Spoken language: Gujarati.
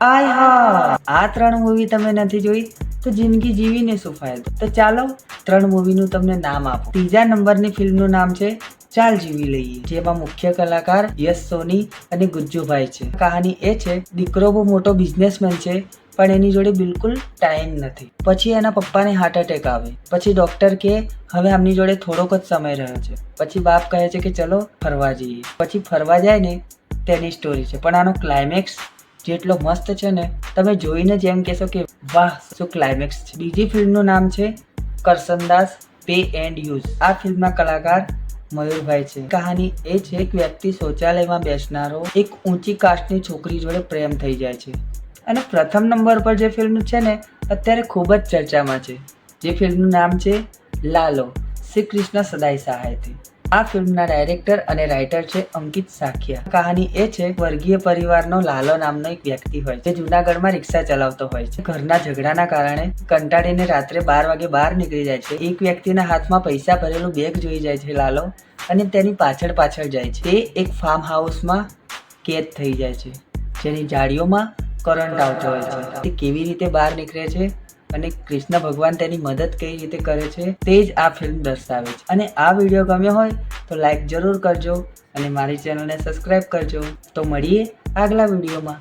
આય હા, આ 3 મૂવી તમે નથી જોઈ તો જિંદગી જીવીને શું ફાયદો? તો ચાલો 3 મૂવીનું તમને નામ આપો. ત્રીજા નંબરની ફિલ્મનું નામ છે ચાલ જીવી લઈએ, જેમાં મુખ્ય કલાકાર યશ સોની અને ગુજ્જુભાઈ છે. કહાની એ છે, દીકરો બહુ મોટો બિઝનેસમેન છે પણ એની જોડે બિલકુલ ટાઈમ નથી. પછી એના પપ્પાને હાર્ટ એટેક આવે. પછી ડોક્ટર કે હવે આમની જોડે થોડોક જ સમય રહ્યો છે. પછી બાપ કહે છે કે ચલો ફરવા જઈએ. પછી ફરવા જાય ને તેની સ્ટોરી છે, પણ આનો ક્લાઇમેક્સ જેટલો મસ્ત છે ને, તમે જોઈને જ એમ કહેશો કે વાહ શું ક્લાઇમેક્સ છે. બીજી ફિલ્મનું નામ છે કરસનદાસ પે એન્ડ યુઝ. આ ફિલ્મના કલાકાર મયુરભાઈ છે. કહાની એ છે કે વ્યક્તિ શૌચાલયમાં બેસનારો એક ઊંચી કાસ્ટની છોકરી જોડે પ્રેમ થઈ જાય છે. અને પ્રથમ નંબર પર જે ફિલ્મ છે ને અત્યારે ખૂબ જ ચર્ચામાં છે, જે ફિલ્મનું નામ છે લાલો, શ્રી કૃષ્ણ સદાય સહાયથી. આ ફિલ્મના ડાયરેક્ટર અને રાઇટર છે અંકિત સાખિયા. કહાની એ છે, વર્ગીય પરિવારનો લાલો નામનો એક વ્યક્તિ હોય છે, જે જુનાગઢમાં રિક્ષા ચલાવતો હોય છે. ઘરના ઝઘડાના કારણે કંટાળીને રાત્રે 12 વાગે બહાર નીકળી જાય છે. એક વ્યક્તિના હાથમાં પૈસા ભરેલું બેગ જોઈ જાય છે લાલો, અને તેની પાછળ જાય છે. તે એક ફાર્મ હાઉસમાં કેદ થઈ જાય છે, જેની જાળીઓમાં કરંટ આવતો હોય છે. તે કેવી રીતે બહાર નીકળે છે અને કૃષ્ણ ભગવાન તેની મદદ કઈ રીતે કરે છે તે જ આ ફિલ્મ દર્શાવે છે. અને આ વિડીયો ગમ્યો હોય તો લાઈક જરૂર કરજો અને મારી ચેનલને સબસ્ક્રાઈબ કરજો. તો મળીએ આગલા વિડીયોમાં.